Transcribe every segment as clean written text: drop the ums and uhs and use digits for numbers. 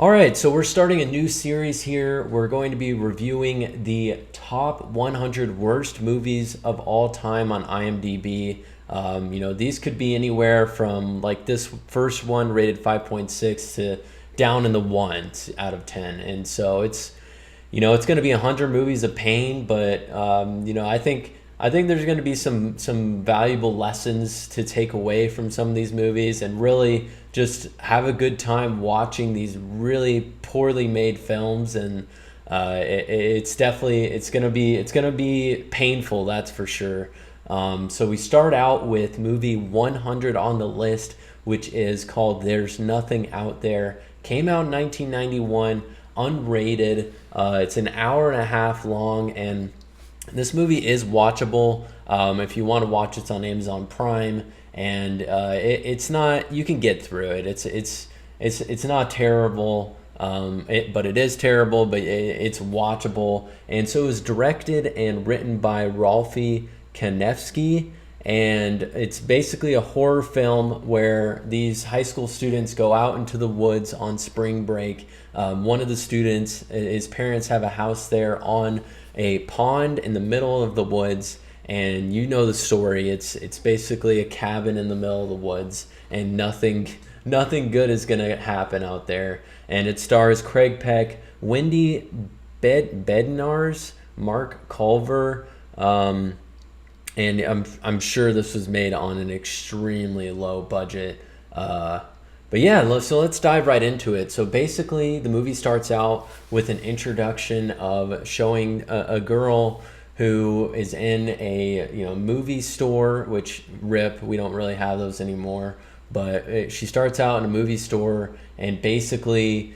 All right, so we're starting a new series here. We're going to be reviewing the top 100 worst movies of all time on IMDb. These could be anywhere from like this first one rated 5.6 to down in the ones out of 10. And so it's going to be 100 movies of pain, but I think there's going to be some valuable lessons to take away from some of these movies, and really just have a good time watching these really poorly made films. And it's gonna be painful, that's for sure. So we start out with movie 100 on the list, which is called "There's Nothing Out There." Came out in 1991, unrated. It's an hour and a half long, and this movie is watchable. If you want to watch, it's on Amazon Prime, and it's not. You can get through it. It's not terrible, but it is terrible. But it's watchable, and so it was directed and written by Rolfe Kanefsky, and it's basically a horror film where these high school students go out into the woods on spring break. One of the students, his parents have a house there on a pond in the middle of the woods, and you know the story. It's basically a cabin in the middle of the woods, and nothing good is gonna happen out there. And it stars Craig Peck, Wendy Bednarz, Mark Culver. And I'm sure this was made on an extremely low budget. But yeah, so let's dive right into it. So basically, the movie starts out with an introduction of showing a girl who is in a movie store, which rip, we don't really have those anymore. But she starts out in a movie store, and basically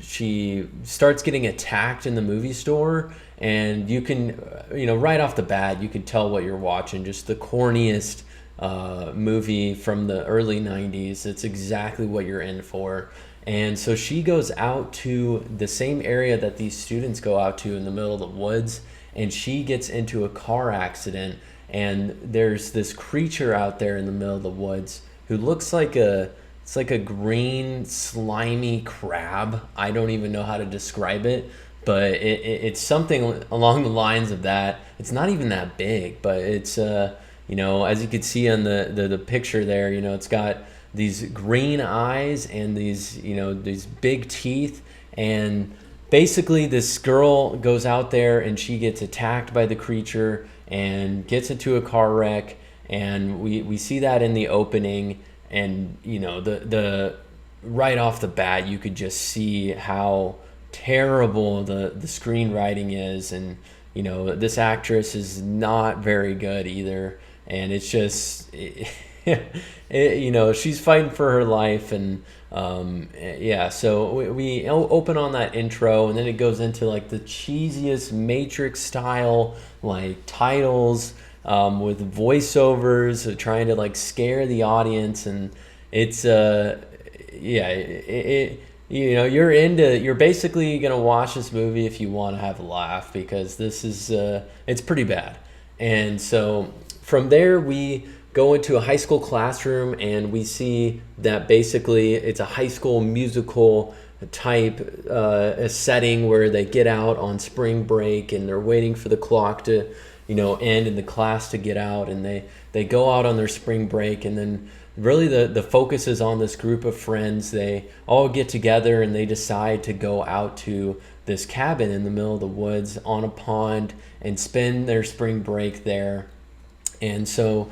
she starts getting attacked in the movie store, and you can, right off the bat, you can tell what you're watching. Just the corniest movie from the early 90s. It's exactly what you're in for. And so she goes out to the same area that these students go out to in the middle of the woods, and she gets into a car accident. And there's this creature out there in the middle of the woods who looks like it's like a green slimy crab. I don't even know how to describe it, but it's something along the lines of that. It's not even that big, but it's as you can see on the picture there, it's got these green eyes and these big teeth. And basically this girl goes out there and she gets attacked by the creature and gets into a car wreck. And we see that in the opening. And the right off the bat, you could just see how terrible the screenwriting is. And this actress is not very good either. And it's just she's fighting for her life. And yeah, so we open on that intro, and then it goes into like the cheesiest Matrix style like titles, with voiceovers trying to like scare the audience. And it's yeah, you're basically gonna watch this movie if you want to have a laugh, because this is it's pretty bad. And so from there, we go into a high school classroom, and we see that basically it's a high school musical type a setting where they get out on spring break, and they're waiting for the clock to end in the class to get out. And they go out on their spring break, and then really the focus is on this group of friends. They all get together, and they decide to go out to this cabin in the middle of the woods on a pond and spend their spring break there. And so,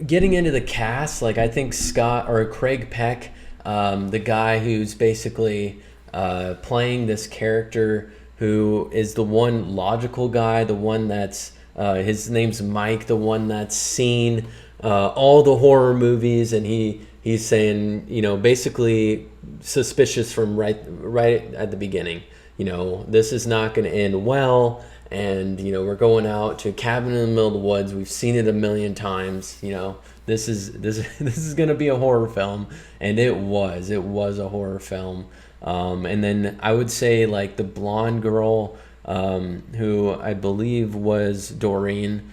getting into the cast, like I think Scott or Craig Peck, the guy who's basically playing this character, who is the one logical guy, the one that's his name's Mike, the one that's seen all the horror movies, and he's saying, basically suspicious from right at the beginning. This is not going to end well. And we're going out to a cabin in the middle of the woods. We've seen it a million times. This is going to be a horror film. And it was a horror film. And then I would say like the blonde girl, who I believe was Doreen,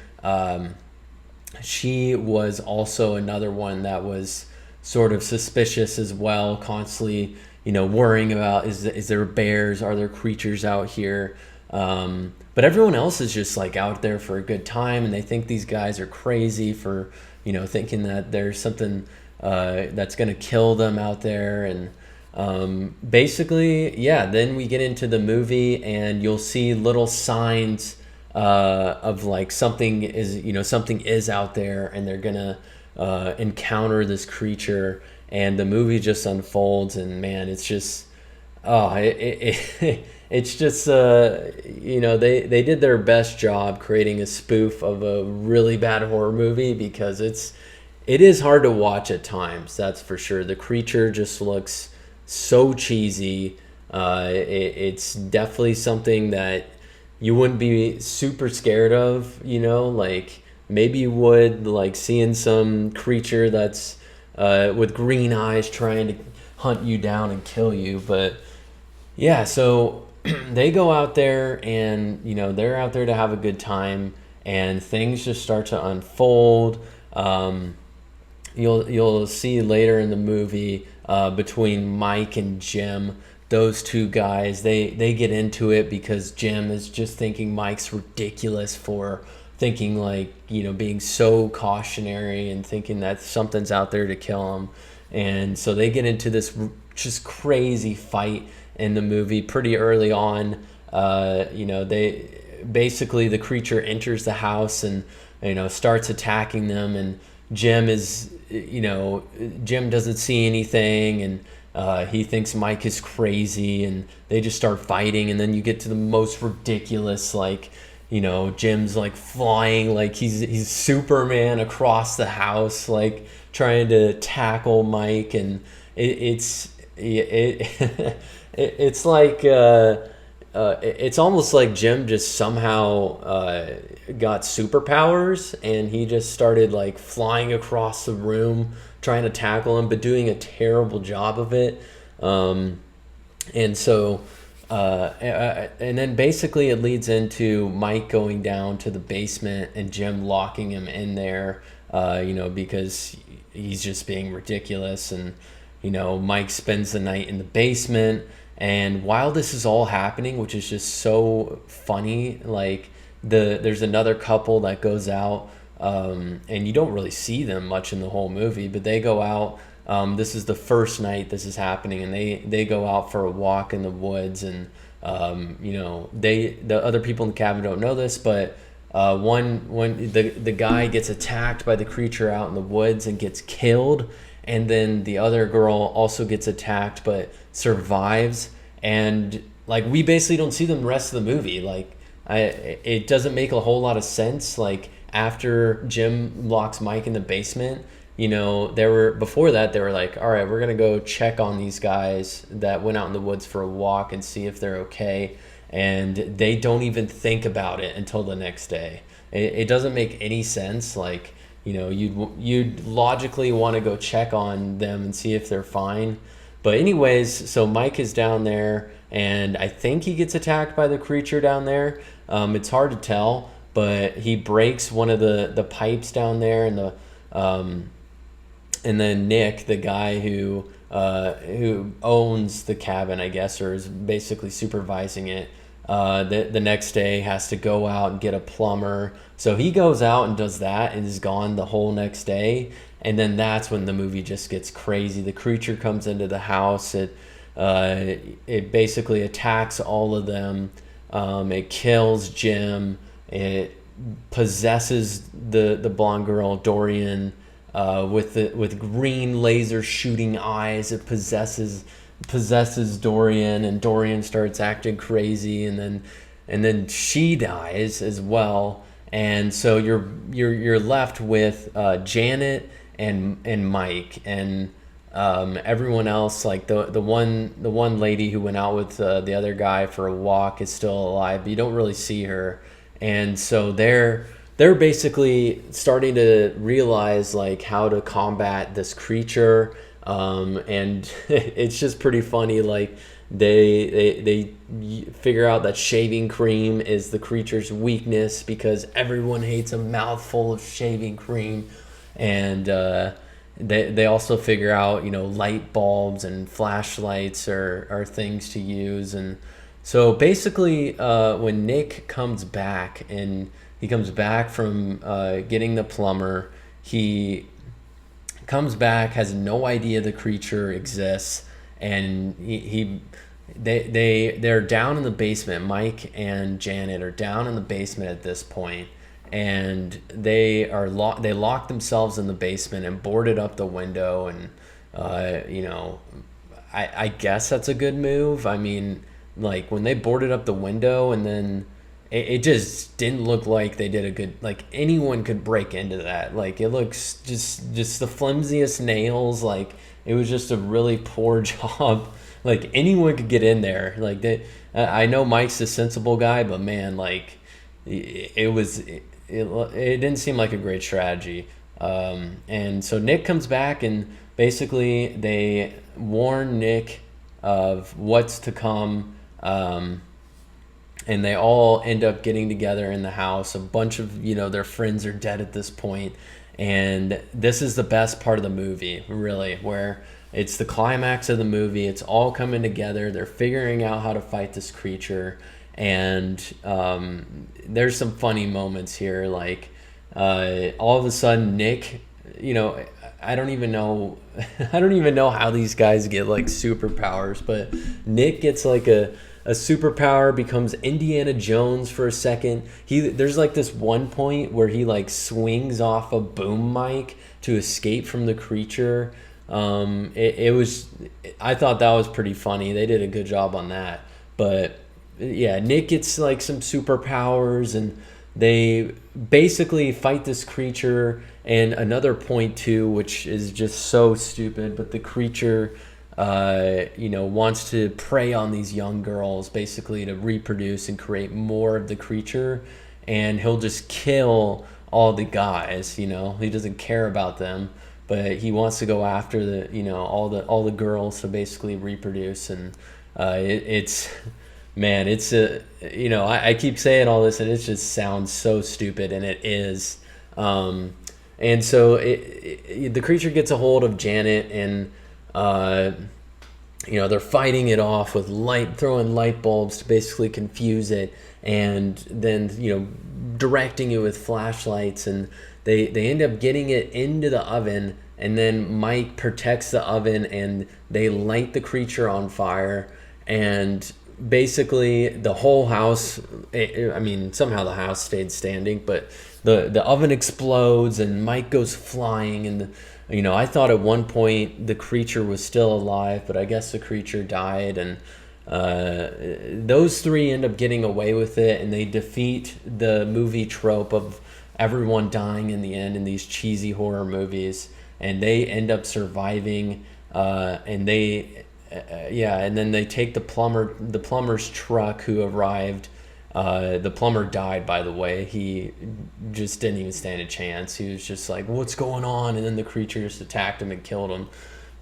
she was also another one that was sort of suspicious as well, constantly worrying about is there bears, are there creatures out here. But everyone else is just like out there for a good time, and they think these guys are crazy for thinking that there's something that's going to kill them out there. And basically, yeah, then we get into the movie, and you'll see little signs of like something is out there, and they're gonna encounter this creature, and the movie just unfolds, and man, it's just it's just they did their best job creating a spoof of a really bad horror movie, because it is hard to watch at times, that's for sure. The creature just looks so cheesy. It's definitely something that you wouldn't be super scared of, like maybe you would like seeing some creature that's with green eyes trying to hunt you down and kill you. But yeah, so they go out there, and they're out there to have a good time, and things just start to unfold. You'll see later in the movie, between Mike and Jim, those two guys, they get into it because Jim is just thinking Mike's ridiculous for thinking like being so cautionary and thinking that something's out there to kill him. And so they get into this just crazy fight in the movie pretty early on. They basically, the creature enters the house and starts attacking them, and Jim doesn't see anything, and he thinks Mike is crazy, and they just start fighting. And then you get to the most ridiculous, like Jim's like flying like he's Superman across the house, like trying to tackle Mike. And it's like it's almost like Jim just somehow got superpowers, and he just started like flying across the room trying to tackle him, but doing a terrible job of it. And so and then basically it leads into Mike going down to the basement and Jim locking him in there, because he's just being ridiculous. And Mike spends the night in the basement. And while this is all happening, which is just so funny, like there's another couple that goes out, and you don't really see them much in the whole movie, but they go out. This is the first night this is happening, and they go out for a walk in the woods. And the other people in the cabin don't know this, but when the guy gets attacked by the creature out in the woods and gets killed, and then the other girl also gets attacked but survives. And like we basically don't see them the rest of the movie. Like it doesn't make a whole lot of sense. Like after Jim locks Mike in the basement, before that they were like, all right, we're gonna go check on these guys that went out in the woods for a walk and see if they're okay. And they don't even think about it until the next day. It doesn't make any sense. Like you'd logically want to go check on them and see if they're fine. But anyways, so Mike is down there, and I think he gets attacked by the creature down there. It's hard to tell, but he breaks one of the pipes down there, and and then Nick, the guy who owns the cabin, I guess, or is basically supervising it, the next day has to go out and get a plumber. So he goes out and does that and is gone the whole next day. And then that's when the movie just gets crazy. The creature comes into the house. It basically attacks all of them. It kills Jim. It possesses the blonde girl Dorian with green laser shooting eyes. It possesses Dorian, and Dorian starts acting crazy, and then she dies as well. And so you're left with Janet and Mike, and everyone else, like the one lady who went out with the other guy for a walk is still alive, but you don't really see her. And so they're basically starting to realize like how to combat this creature. And it's just pretty funny. Like they figure out that shaving cream is the creature's weakness, because everyone hates a mouthful of shaving cream. And they also figure out, light bulbs and flashlights are things to use. And so basically, when Nick comes back, and he comes back from getting the plumber, he comes back, has no idea the creature exists, and they're down in the basement. Mike and Janet are down in the basement at this point, and they locked themselves in the basement and boarded up the window. And I guess that's a good move. I mean, like, when they boarded up the window, and then it just didn't look like they did a good, like, anyone could break into that. Like, it looks just the flimsiest nails. Like, it was just a really poor job. Like, anyone could get in there. Like, I know Mike's a sensible guy, but man, like, it didn't seem like a great strategy. And so Nick comes back, and basically they warn Nick of what's to come. And they all end up getting together in the house. A bunch of, their friends are dead at this point. And this is the best part of the movie, really, where it's the climax of the movie. It's all coming together. They're figuring out how to fight this creature. And there's some funny moments here. Like, all of a sudden, Nick, I don't even know how these guys get, like, superpowers, but Nick gets, like, a superpower, becomes Indiana Jones for a second. There's, like, this one point where he, like, swings off a boom mic to escape from the creature. I thought that was pretty funny. They did a good job on that. But yeah, Nick gets, like, some superpowers, and they basically fight this creature. And another point too, which is just so stupid, but the creature wants to prey on these young girls, basically to reproduce and create more of the creature. And he'll just kill all the guys. He doesn't care about them, but he wants to go after all the girls to basically reproduce. And it's I keep saying all this, and it just sounds so stupid, and it is. And so the creature gets a hold of Janet, and they're fighting it off with throwing light bulbs to basically confuse it, and then directing it with flashlights, and they end up getting it into the oven, and then Mike protects the oven, and they light the creature on fire. And basically the whole house, somehow the house stayed standing, but the oven explodes, and Mike goes flying. And I thought at one point the creature was still alive, but I guess the creature died. And those three end up getting away with it, and they defeat the movie trope of everyone dying in the end in these cheesy horror movies, and they end up surviving. And then they take the plumber's truck who arrived. The plumber died, by the way. He just didn't even stand a chance. He was just like, what's going on? And then the creature just attacked him and killed him.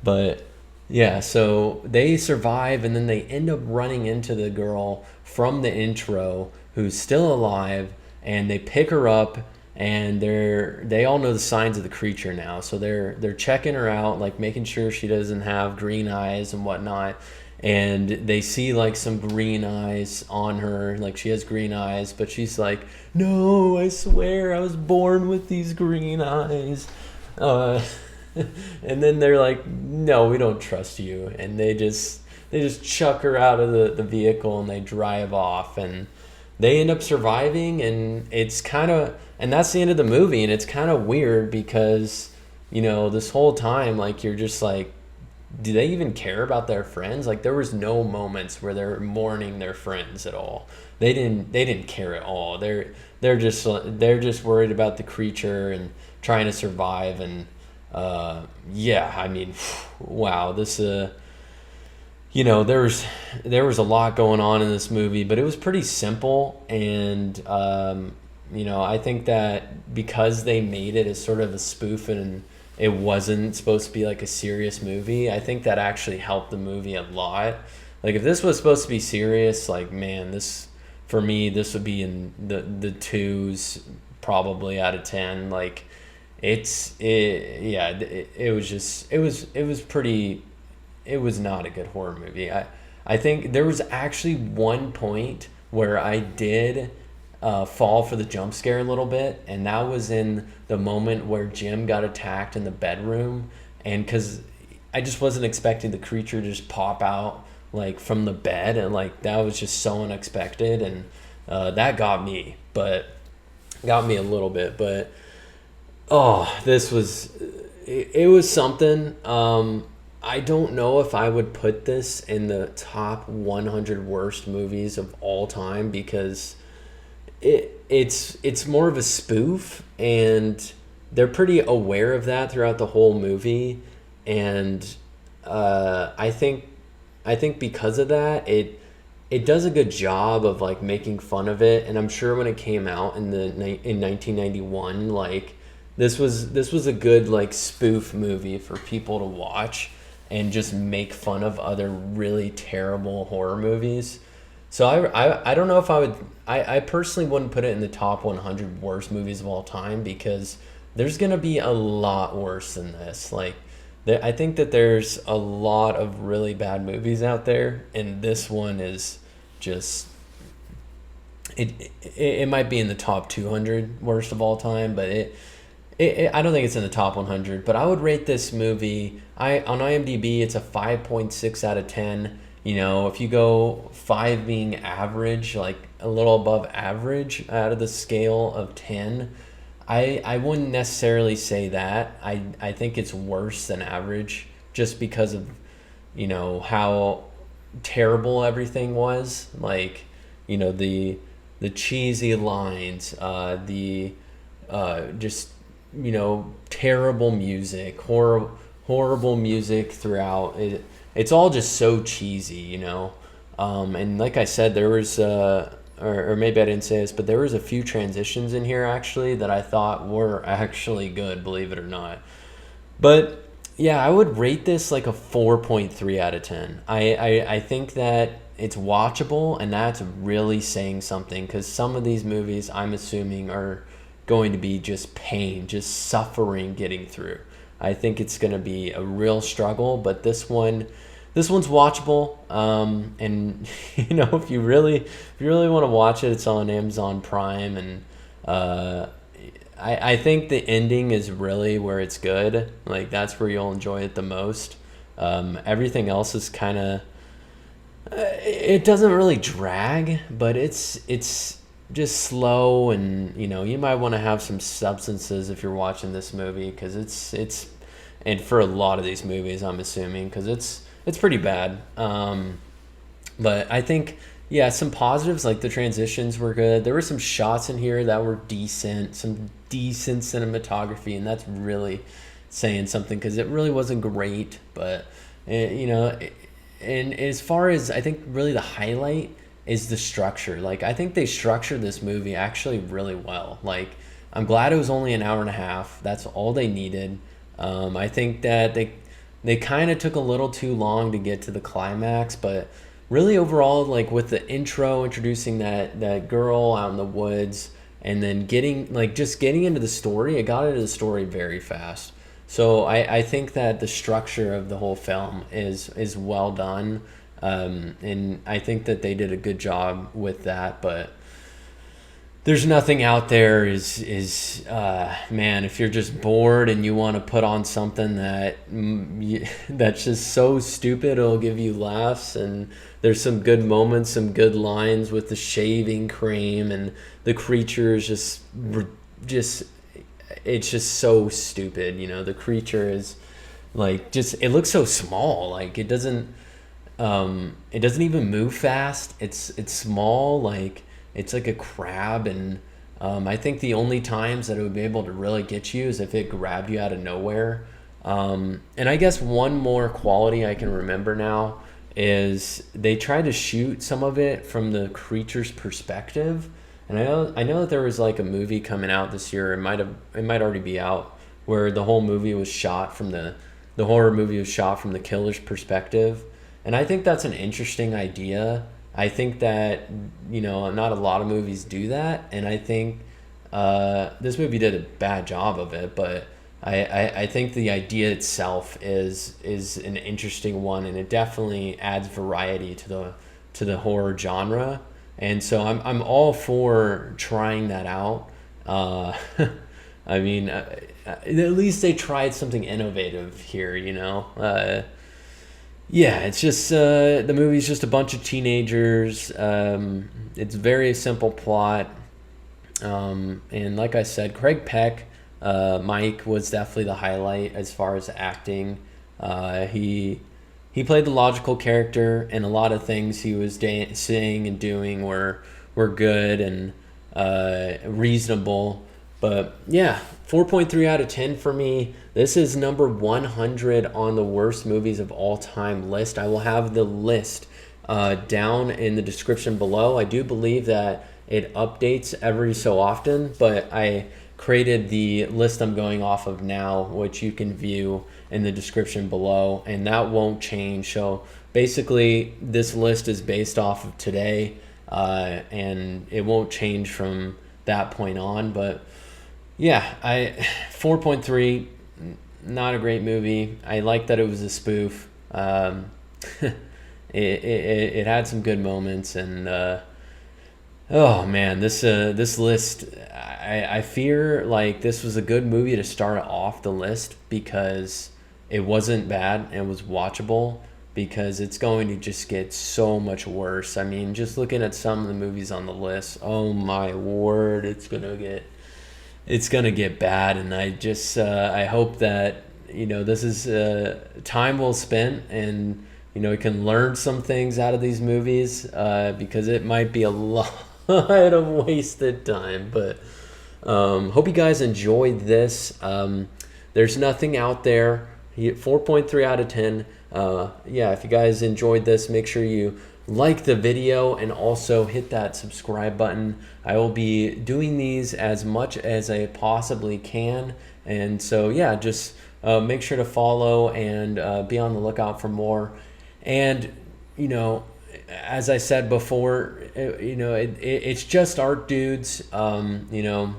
But yeah, so they survive, and then they end up running into the girl from the intro who's still alive, and they pick her up, and they all know the signs of the creature now. So they're checking her out, like making sure she doesn't have green eyes and whatnot. And they see, like, some green eyes on her, like she has green eyes, but she's like, no, I swear I was born with these green eyes. And then they're like, no, we don't trust you. And they just chuck her out of the vehicle, and they drive off, and they end up surviving. And and that's the end of the movie. And it's kind of weird because, this whole time, like, you're just like, do they even care about their friends? Like, there was no moments where they're mourning their friends at all. They didn't care at all. They're just worried about the creature and trying to survive. And wow, this there was a lot going on in this movie, but it was pretty simple. And I think that because they made it as sort of a spoof, and it wasn't supposed to be like a serious movie, I think that actually helped the movie a lot. Like, if this was supposed to be serious, like, man, this would be in the twos probably out of 10. Like, it was just it was pretty, it was not a good horror movie. I think there was actually one point where I did fall for the jump scare a little bit, and that was in the moment where Jim got attacked in the bedroom, and because I just wasn't expecting the creature to just pop out like from the bed, and like that was just so unexpected, and that got me a little bit, but oh, it was something. I don't know if I would put this in the top 100 worst movies of all time, because it's more of a spoof, and they're pretty aware of that throughout the whole movie, and I think because of that, it does a good job of like making fun of it. And I'm sure when it came out in 1991, like this was a good like spoof movie for people to watch and just make fun of other really terrible horror movies. So I don't know if I personally wouldn't put it in the top 100 worst movies of all time, because there's gonna be a lot worse than this. Like I think that there's a lot of really bad movies out there, and this one is just it might be in the top 200 worst of all time, but I don't think it's in the top 100. But I would rate this movie, on IMDb it's a 5.6 out of 10. You know, if you go 5 being average, like a little above average out of the scale of 10, I wouldn't necessarily say that. I think it's worse than average, just because of, how terrible everything was. Like, the cheesy lines, the just, terrible music, horrible music throughout. It's all just so cheesy. And like I said, there was or maybe I didn't say this, but there was a few transitions in here actually that I thought were actually good, believe it or not. But yeah, I would rate this like a 4.3 out of 10. I think that it's watchable, and that's really saying something, because some of these movies I'm assuming are going to be just pain, just suffering getting through. I think it's going to be a real struggle, but this one's watchable, and if you really want to watch it, it's on Amazon Prime, and I think the ending is really where it's good. Like that's where you'll enjoy it the most. Everything else is kind of, it doesn't really drag, but it's just slow, and you might want to have some substances if you're watching this movie, because it's and for a lot of these movies I'm assuming, because it's pretty bad. But I think, yeah, some positives, like the transitions were good. There were some shots in here that were decent, some decent cinematography, and that's really saying something, because it really wasn't great. But, and as far as, I think really the highlight is the structure. Like, I think they structured this movie actually really well. Like, I'm glad it was only an hour and a half. That's all they needed. I think that they kind of took a little too long to get to the climax, but really overall, like with the intro, introducing that girl out in the woods, and then getting into the story, it got into the story very fast. So I think that the structure of the whole film is well done, and I think that they did a good job with that. But there's nothing out there is man, if you're just bored and you want to put on something that's just so stupid it'll give you laughs, and there's some good moments, some good lines with the shaving cream, and the creature is just it's just so stupid. The creature is like, just, it looks so small, like it doesn't even move fast. It's small, like it's like a crab, and I think the only times that it would be able to really get you is if it grabbed you out of nowhere. And I guess one more quality I can remember now is they tried to shoot some of it from the creature's perspective. And I know that there was like a movie coming out this year. It might already be out, where the whole movie was shot from the horror movie was shot from the killer's perspective. And I think that's an interesting idea. I think that, not a lot of movies do that, and I think this movie did a bad job of it, but I think the idea itself is an interesting one, and it definitely adds variety to the horror genre. And so I'm all for trying that out. Uh, I mean, at least they tried something innovative here, you know. Yeah, it's just the movie's just a bunch of teenagers. It's very simple plot. And like I said, Craig Peck, Mike was definitely the highlight as far as acting. He played the logical character, and a lot of things he was saying and doing were good and reasonable. But yeah, 4.3 out of 10 for me. This is number 100 on the worst movies of all time list. I will have the list down in the description below. I do believe that it updates every so often, but I created the list I'm going off of now, which you can view in the description below, and that won't change. So basically, this list is based off of today, and it won't change from that point on. But yeah, I 4.3, not a great movie. I like that it was a spoof. It had some good moments, and oh man, this list, I fear like this was a good movie to start off the list because it wasn't bad and it was watchable, because it's going to just get so much worse. I mean, just looking at some of the movies on the list, oh my word, it's gonna get bad. And I just I hope that, you know, this is time well spent, and you know, we can learn some things out of these movies, because it might be a lot of wasted time. But hope you guys enjoyed this. There's nothing out there. 4.3 out of 10. Yeah, if you guys enjoyed this, make sure you like the video and also hit that subscribe button. I will be doing these as much as I possibly can, and so yeah, just make sure to follow and be on the lookout for more. And you know, as I said before, it's just art, dudes. You know,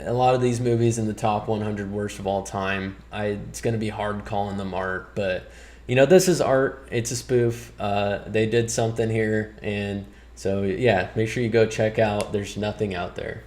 a lot of these movies in the top 100 worst of all time, it's going to be hard calling them art, but you know, this is art. It's a spoof. They did something here, and so yeah, make sure you go check out There's Nothing Out There.